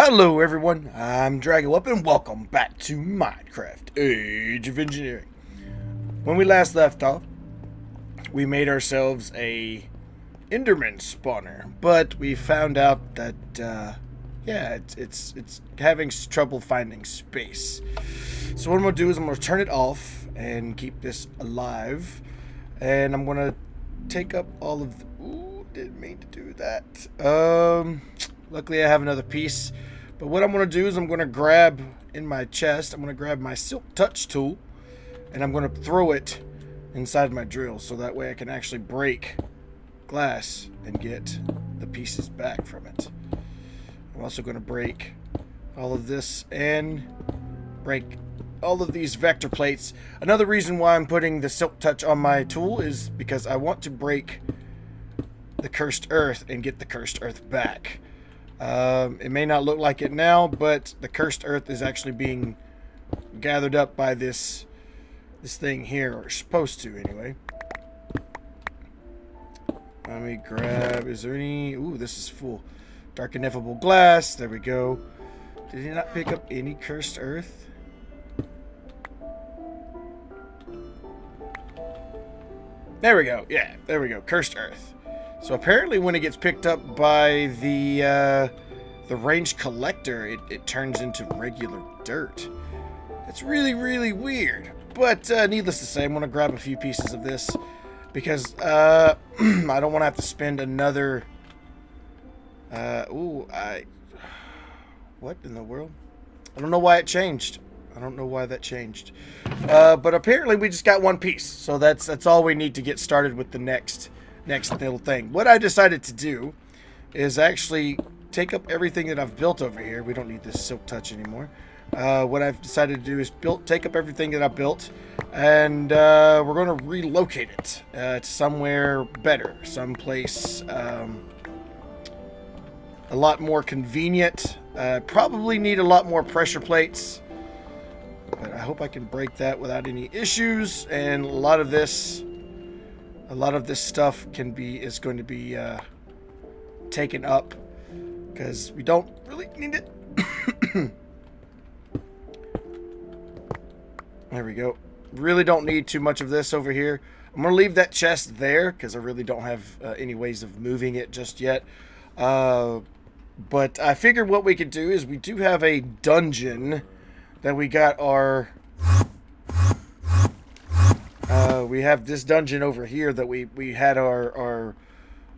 Hello everyone, I'm Dragon and welcome back to Minecraft Age of Engineering. When we last left off, we made ourselves a Enderman spawner, but we found out that yeah, it's having trouble finding space. So what I'm gonna do is I'm gonna turn it off and keep this alive, and I'm gonna take up all of the, ooh, didn't mean to do that. Luckily I have another piece. But what I'm going to do is I'm going to grab in my chest, I'm going to grab my Silk Touch tool, and I'm going to throw it inside my drill so that way I can actually break glass and get the pieces back from it. I'm also going to break all of this and break all of these vector plates. Another reason why I'm putting the Silk Touch on my tool is because I want to break the cursed earth and get the cursed earth back. It may not look like it now, but the cursed earth is actually being gathered up by this thing here, or supposed to anyway. Let me grab, is there any, ooh, this is full. Dark ineffable glass, there we go. Did he not pick up any cursed earth? There we go, yeah, there we go, cursed earth. So apparently when it gets picked up by the range collector, it turns into regular dirt. It's really, really weird. But needless to say, I'm going to grab a few pieces of this because I don't want to have to spend another... what in the world? I don't know why it changed. I don't know why that changed. But apparently we just got one piece. So that's all we need to get started with the next little thing. What I decided to do is actually take up everything that I've built over here. We don't need this Silk Touch anymore. What I've decided to do is take up everything that I built, and we're going to relocate it to somewhere better, someplace a lot more convenient. Probably need a lot more pressure plates, but I hope I can break that without any issues. And a lot of this stuff is going to be taken up because we don't really need it. There we go. Really don't need too much of this over here. I'm going to leave that chest there because I really don't have any ways of moving it just yet. But I figured what we could do is we do have a dungeon that we got our... we have this dungeon over here that we had our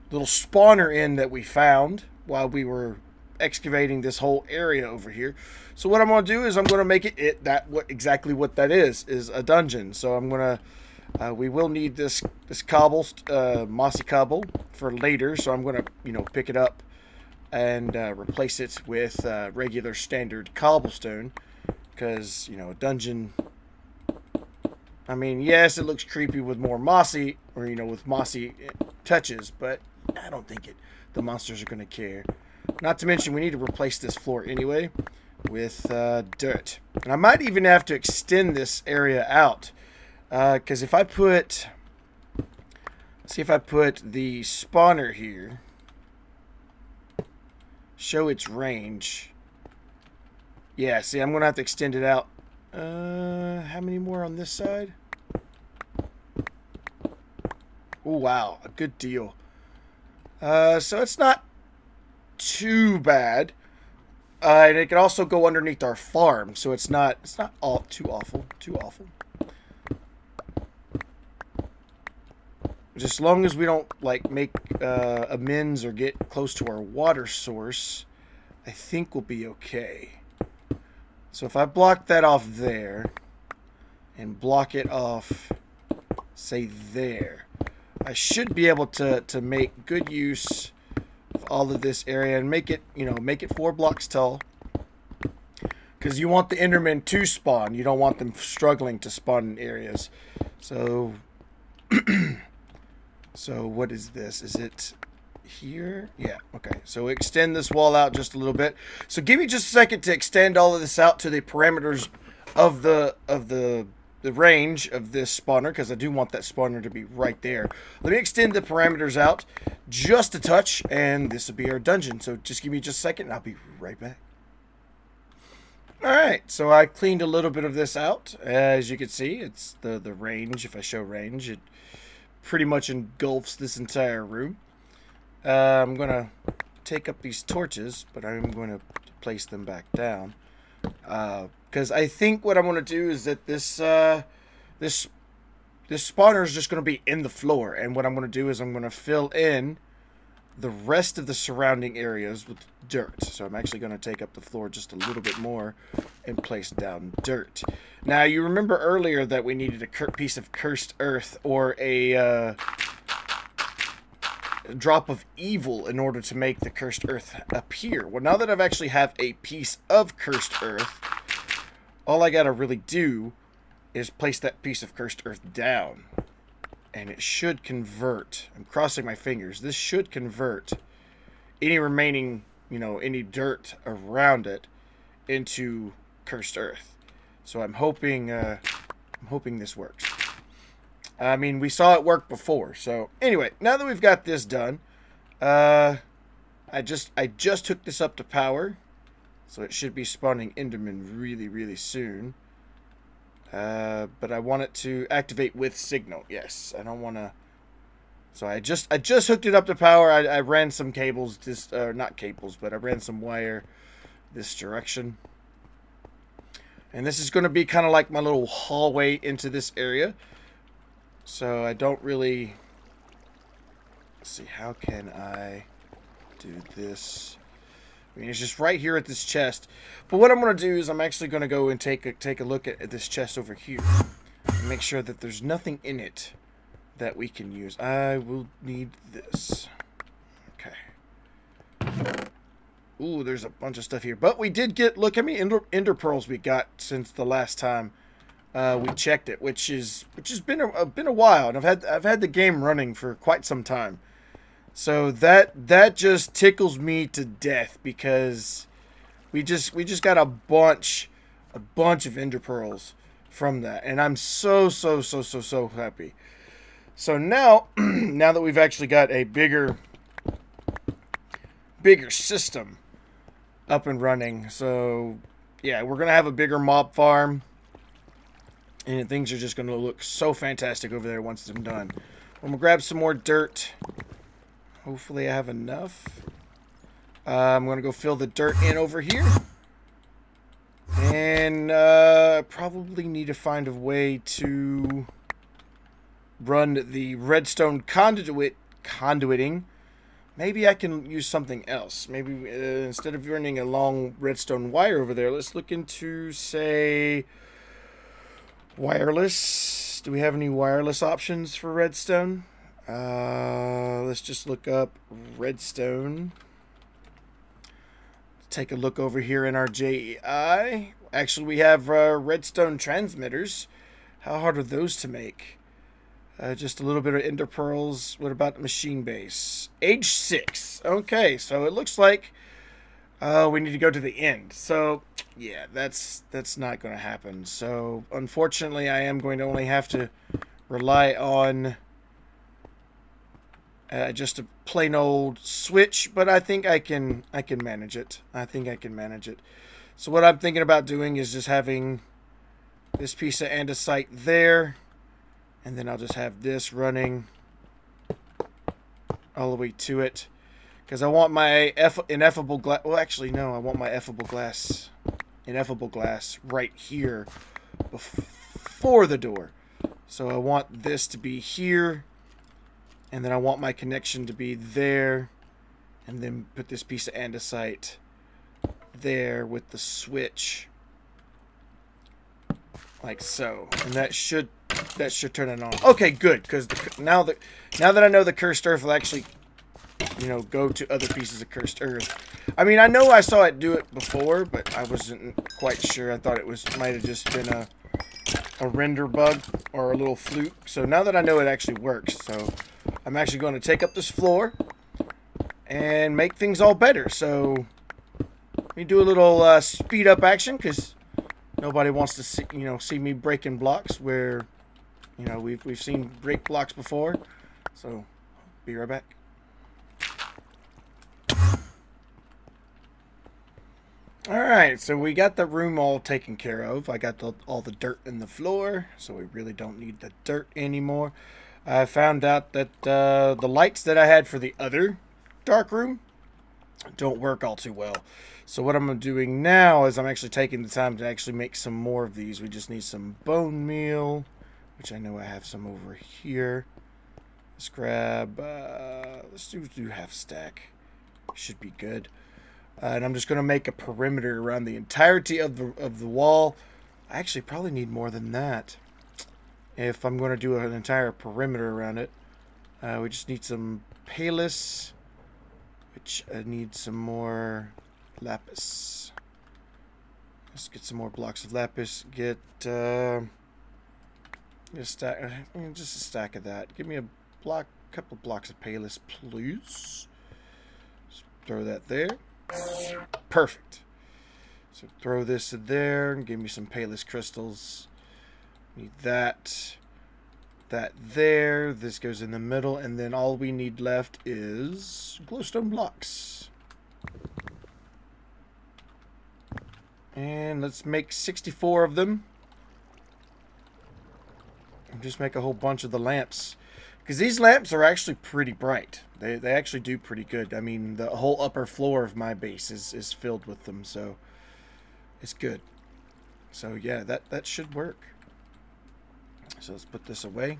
little spawner in that we found while we were excavating this whole area over here. So what I'm going to do is I'm going to make exactly what that is a dungeon. So I'm going to we will need this cobble, mossy cobble for later. So I'm going to pick it up and replace it with regular standard cobblestone because a dungeon. I mean, yes, it looks creepy with more mossy, or with mossy touches, but I don't think the monsters are going to care. Not to mention, we need to replace this floor anyway with dirt. And I might even have to extend this area out, because if I put, see if I put the spawner here, show its range. Yeah, see, I'm going to have to extend it out. How many more on this side? Oh, wow. A good deal. So it's not too bad. And it can also go underneath our farm, so it's not all too awful. Just as long as we don't make amends or get close to our water source, I think we'll be okay. So if I block that off there and block it off, say there, I should be able to make good use of all of this area and make it, make it 4 blocks tall. Because you want the Endermen to spawn. You don't want them struggling to spawn in areas. So, so what is this? Is it here? Yeah, okay. So extend this wall out just a little bit. So give me just a second to extend all of this out to the parameters of the range of this spawner, because I do want that spawner to be right there. Let me extend the parameters out just a touch, and this will be our dungeon. So just give me just a second, and I'll be right back. Alright, so I cleaned a little bit of this out. As you can see, it's the range. If I show range, it pretty much engulfs this entire room. I'm going to take up these torches, but I'm going to place them back down. Because I think what I'm going to do is that this spawner is just going to be in the floor. And what I'm going to do is I'm going to fill in the rest of the surrounding areas with dirt. So I'm actually going to take up the floor just a little bit more and place down dirt. Now, you remember earlier that we needed a piece of cursed earth or a drop of evil in order to make the cursed earth appear. Well, now that I've actually have a piece of cursed earth, all I got to really do is place that piece of cursed earth down. And it should convert. I'm crossing my fingers. This should convert any remaining, any dirt around it into cursed earth. So I'm hoping this works. I mean, we saw it work before. So anyway, now that we've got this done, I just hooked this up to power, so it should be spawning Enderman really, really soon. But I want it to activate with signal. Yes, I don't want to. So I just hooked it up to power. I ran some cables, not cables, but I ran some wire this direction. And this is going to be kind of like my little hallway into this area. So I don't really. Let's see, how can I do this? I mean, it's just right here at this chest. But what I'm going to do is I'm actually going to go and take a look at this chest over here. And make sure that there's nothing in it that we can use. I will need this. Okay. Ooh, there's a bunch of stuff here. But we did get, look how many ender pearls we got since the last time we checked it. Which has been a while. And I've had the game running for quite some time. So that just tickles me to death because we just got a bunch of ender pearls from that, and I'm so happy. So now now that we've actually got a bigger system up and running, so yeah, we're gonna have a bigger mob farm, and things are just gonna look so fantastic over there once I'm done. I'm gonna grab some more dirt. Hopefully I have enough. I'm going to go fill the dirt in over here. And probably need to find a way to run the redstone conduiting. Maybe I can use something else. Maybe instead of running a long redstone wire over there, let's look into, say, wireless. Do we have any wireless options for redstone? Let's just look up redstone. Take a look over here in our JEI. Actually, we have redstone transmitters. How hard are those to make? Just a little bit of ender pearls. What about machine base? Age 6. Okay, so it looks like we need to go to the end. So yeah, that's not going to happen. So unfortunately, I am going to only have to rely on just a plain old switch, but I think I can manage it. I think I can manage it. So what I'm thinking about doing is just having this piece of andesite there, and then I'll just have this running all the way to it, because I want my ineffable glass. Well, actually, no, I want my ineffable glass right here before the door. So I want this to be here. And then I want my connection to be there. And then put this piece of andesite there with the switch. Like so. And that should turn it on. Okay, good. Because now that I know the cursed earth will actually, go to other pieces of cursed earth. I mean, I know I saw it do it before, but I wasn't quite sure. I thought it might have just been a render bug or a little fluke. So now that I know it actually works, so I'm actually going to take up this floor and make things all better. So let me do a little speed up action, because nobody wants to see me breaking blocks where we've seen break blocks before. So be right back. Alright, so we got the room all taken care of. I got all the dirt in the floor, so we really don't need the dirt anymore. I found out that the lights that I had for the other dark room don't work all too well. So what I'm doing now is I'm actually taking the time to actually make some more of these. We just need some bone meal, which I know I have some over here. Let's grab, let's do half stack. Should be good. And I'm just going to make a perimeter around the entirety of the wall. I actually probably need more than that if I'm going to do an entire perimeter around it. We just need some palus, which I need some more lapis. Let's get some more blocks of lapis. Get a stack, just a stack of that. Give me a couple blocks of palus, please. Just throw that there. Perfect. So throw this in there and give me some palus crystals. Need that. That there. This goes in the middle, and then all we need left is glowstone blocks. And let's make 64 of them. And just make a whole bunch of the lamps. Because these lamps are actually pretty bright. They actually do pretty good. I mean, the whole upper floor of my base is filled with them, so it's good. So yeah, that should work. So let's put this away.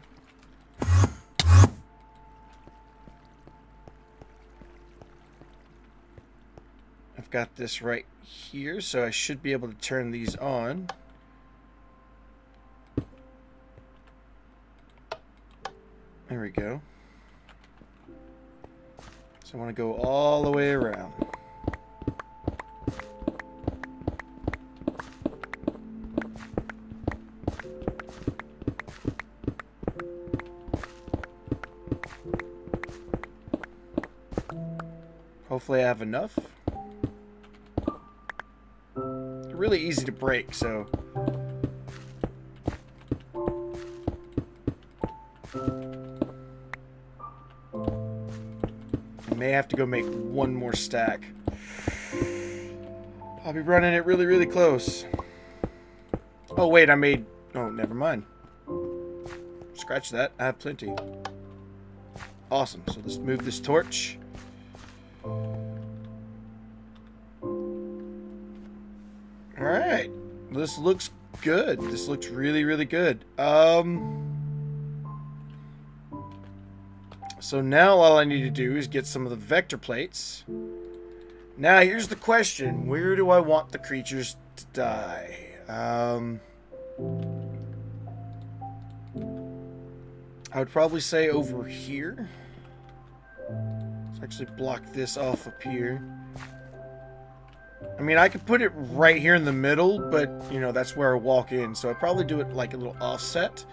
I've got this right here, so I should be able to turn these on. There we go. So I want to go all the way around. Hopefully I have enough. They're really easy to break, so... may have to go make one more stack. I'll be running it really, really close. Oh, wait, I made... oh, never mind. Scratch that. I have plenty. Awesome. So let's move this torch. Alright. This looks good. This looks really, really good. So now all I need to do is get some of the vector plates. Now here's the question. Where do I want the creatures to die? I would probably say over here. Let's actually block this off up here. I mean, I could put it right here in the middle, but, you know, that's where I walk in. So I'd probably do it like a little offset.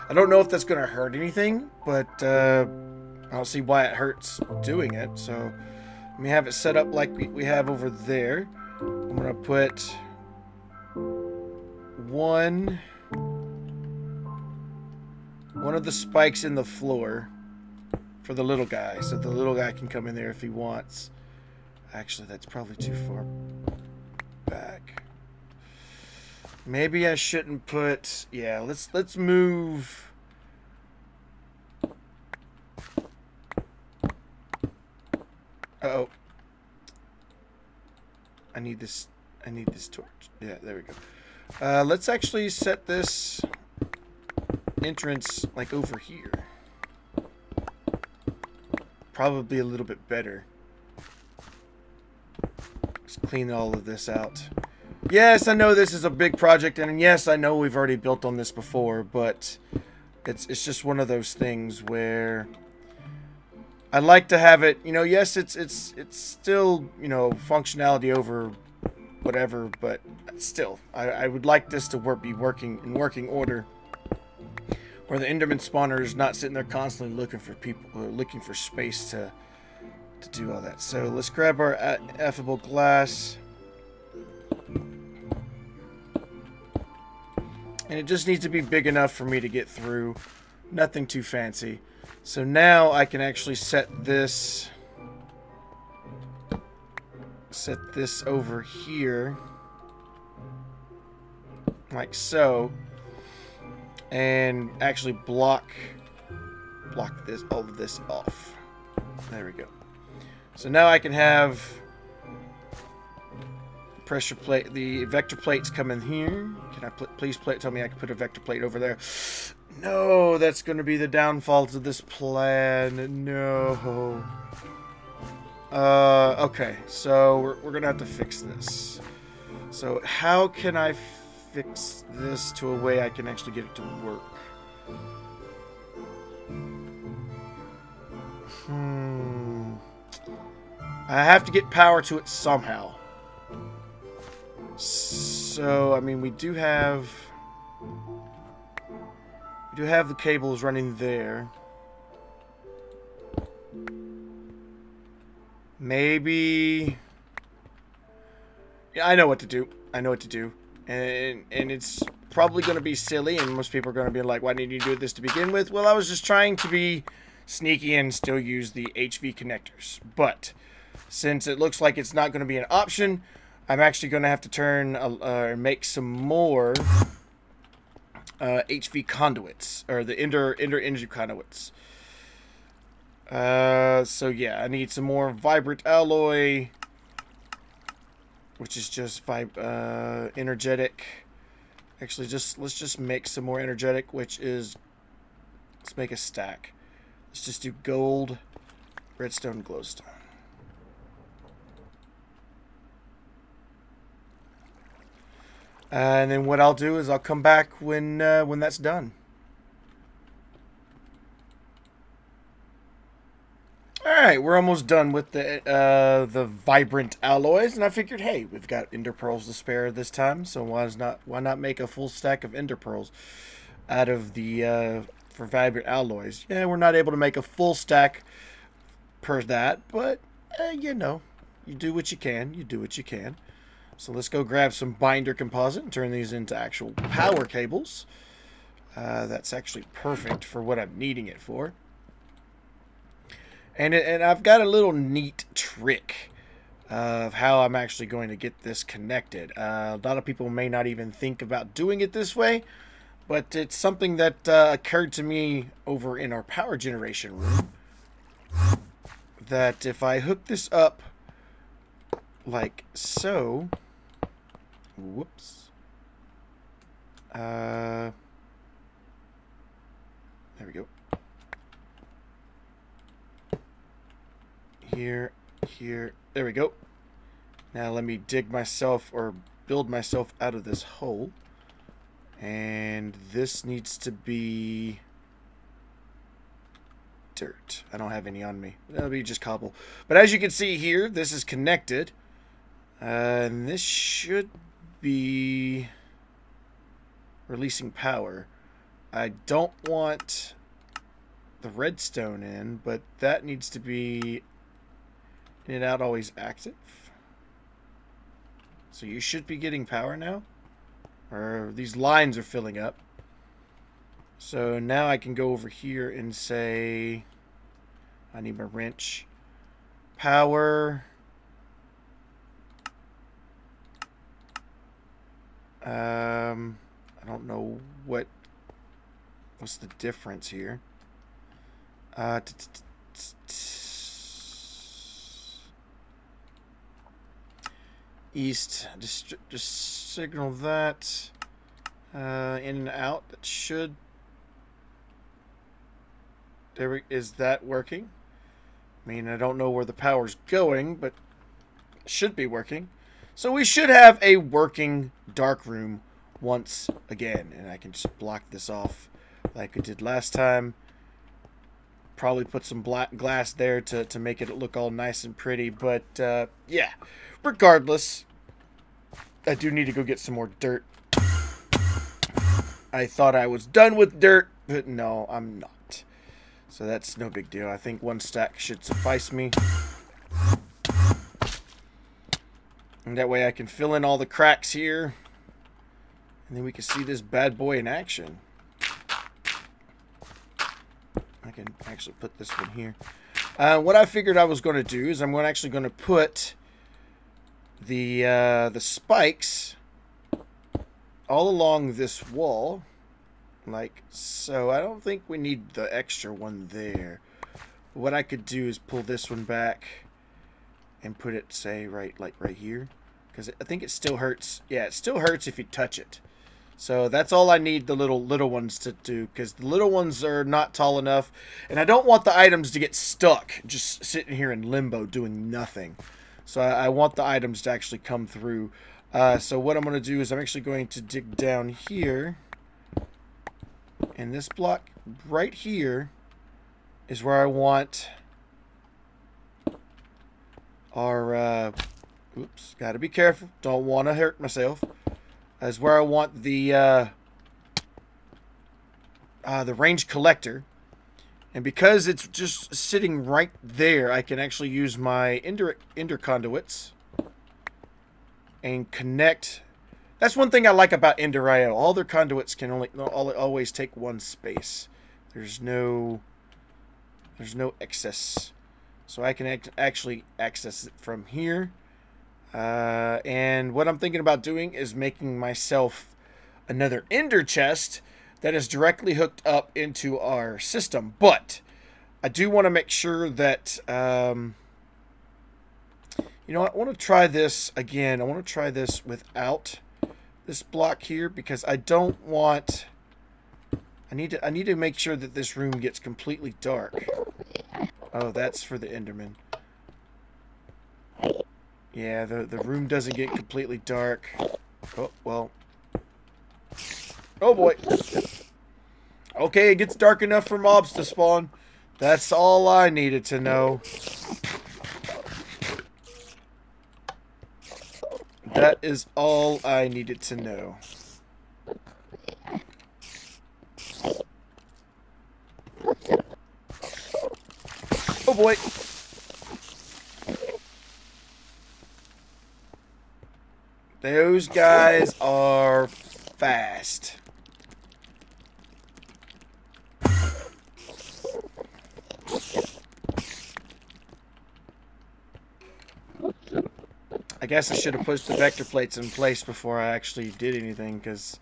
I don't know if that's going to hurt anything, but... I don't see why it hurts doing it, so let me have it set up like we have over there. I'm going to put one of the spikes in the floor for the little guy, so the little guy can come in there if he wants. Actually, that's probably too far back. Maybe I shouldn't put... yeah, let's move... uh-oh. I need this torch. Yeah, there we go. Let's actually set this entrance like over here. Probably a little bit better. Let's clean all of this out. Yes, I know this is a big project, and yes, I know we've already built on this before, but it's just one of those things where I'd like to have it, you know, yes, it's still, you know, functionality over whatever, but still, I would like this to be working in working order, where the Enderman spawner is not sitting there constantly looking for people, looking for space to do all that. So let's grab our affable glass, and it just needs to be big enough for me to get through. Nothing too fancy. So now I can actually set this set this over here, like so, and actually block this, all of this off. There we go. So now I can have pressure plate, the vector plates come in here. Can I please tell me I can put a vector plate over there? No, that's going to be the downfall to this plan. No. Okay, so we're going to have to fix this. So how can I fix this to a way I can actually get it to work? I have to get power to it somehow. So, I mean, we do have the cables running there. Maybe... Yeah, I know what to do. I know what to do. And it's probably going to be silly, and most people are going to be like, why didn't you do this to begin with? Well, I was just trying to be sneaky and still use the HV connectors. But since it looks like it's not going to be an option, I'm actually going to have to turn make some more HV conduits, or the inter energy conduits. So yeah, I need some more vibrant alloy, which is just energetic. Actually, let's just make some more energetic, which is, let's make a stack. Let's just do gold, redstone, glowstone. And then what I'll do is I'll come back when that's done. Alright, we're almost done with the vibrant alloys, and I figured, hey, we've got ender pearls to spare this time, so why not make a full stack of ender pearls out of the for vibrant alloys? Yeah, we're not able to make a full stack per that, but you know, you do what you can. You do what you can. So let's go grab some binder composite and turn these into actual power cables. That's actually perfect for what I'm needing it for. And I've got a little neat trick of how I'm actually going to get this connected. A lot of people may not even think about doing it this way, but it's something that occurred to me over in our power generation room. That if I hook this up like so, whoops, there we go. Here, there we go. Now let me dig myself, or build myself out of this hole. And this needs to be dirt. I don't have any on me. That'll be just cobble. But as you can see here, this is connected. And this should be releasing power. I don't want the redstone in, but that needs to be in and out, always active. So you should be getting power now. Or these lines are filling up. So now I can go over here and say, I need my wrench. Power. I don't know what's the difference here. East, just signal that in and out. That should, is that working? I mean, I don't know where the power's going, but it should be working. So we should have a working dark room once again, and I can just block this off like we did last time. Probably put some black glass there to make it look all nice and pretty, but yeah, regardless, I do need to go get some more dirt. I thought I was done with dirt, but no, I'm not. So that's no big deal. I think one stack should suffice me. And that way I can fill in all the cracks here. And then we can see this bad boy in action. I can actually put this one here. What I figured I was going to do is I'm actually going to put the spikes all along this wall, like so. I don't think we need the extra one there. What I could do is pull this one back and put it, say, right here, because I think it still hurts. Yeah, it still hurts if you touch it. So that's all I need the little ones to do, because the little ones are not tall enough, and I don't want the items to get stuck just sitting here in limbo doing nothing. So I want the items to actually come through. So what I'm going to do is I'm actually going to dig down here, and this block right here is where I want our oops, gotta be careful, don't want to hurt myself. Is where I want the range collector, and because it's just sitting right there, I can actually use my ender conduits and connect. That's one thing I like about Ender IO. All their conduits can always take one space. There's no excess, so I can actually access it from here. And what I'm thinking about doing is making myself another ender chest that is directly hooked up into our system. But I do want to make sure that, you know what, I want to try this again. I want to try this without this block here, because I don't want, I need to make sure that this room gets completely dark. Oh, that's for the Enderman. Yeah, the room doesn't get completely dark. Oh, well. Oh, boy. Okay, it gets dark enough for mobs to spawn. That's all I needed to know. That is all I needed to know. Oh, boy. Those guys are fast. I guess I should have pushed the vector plates in place before I actually did anything, because,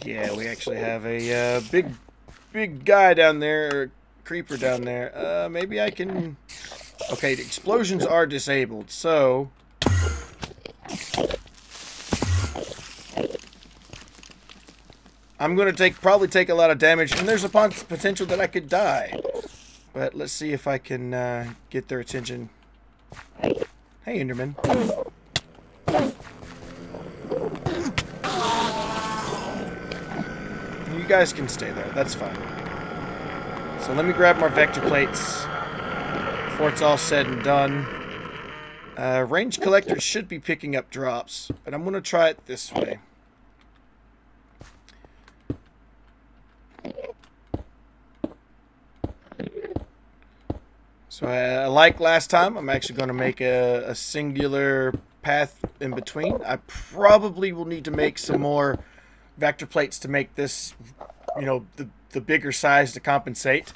yeah, we actually have a big guy down there, or creeper down there. Maybe I can... Okay, the explosions are disabled, so... I'm going to probably take a lot of damage, and there's a potential that I could die. But let's see if I can get their attention. Hey, Enderman. You guys can stay there. That's fine. So let me grab my vector plates before it's all said and done. Range collectors should be picking up drops, but I'm going to try it this way. So like last time, I'm actually going to make a singular path in between. I probably will need to make some more vector plates to make this, you know, the bigger size to compensate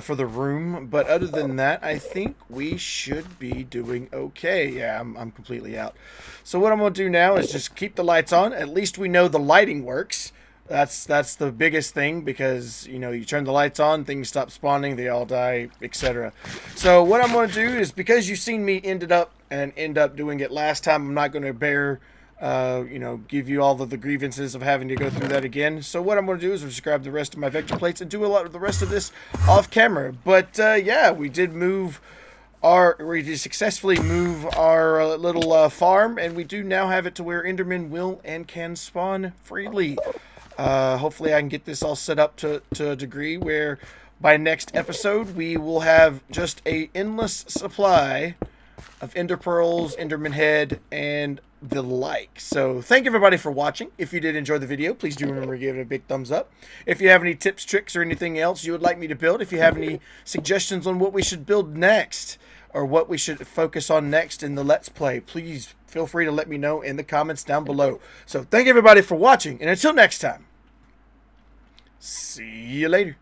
for the room. But other than that, I think we should be doing okay. Yeah, I'm completely out. So what I'm going to do now is just keep the lights on. At least we know the lighting works. That's the biggest thing, because, you know, you turn the lights on, things stop spawning, they all die, etc. So what I'm going to do is, because you've seen me end up doing it last time, I'm not going to you know, give you all of the grievances of having to go through that again. So what I'm going to do is just grab the rest of my vector plates and do a lot of the rest of this off camera. But yeah, we did successfully move our little farm, and we do now have it to where Endermen will and can spawn freely. Hopefully I can get this all set up to a degree where by next episode we will have just a endless supply of ender pearls, enderman head, and the like. So thank everybody for watching. If you did enjoy the video, please do remember to give it a big thumbs up. If you have any tips, tricks, or anything else you would like me to build, if you have any suggestions on what we should build next, or what we should focus on next in the Let's Play, please feel free to let me know in the comments down below. So thank everybody for watching, and until next time, see you later.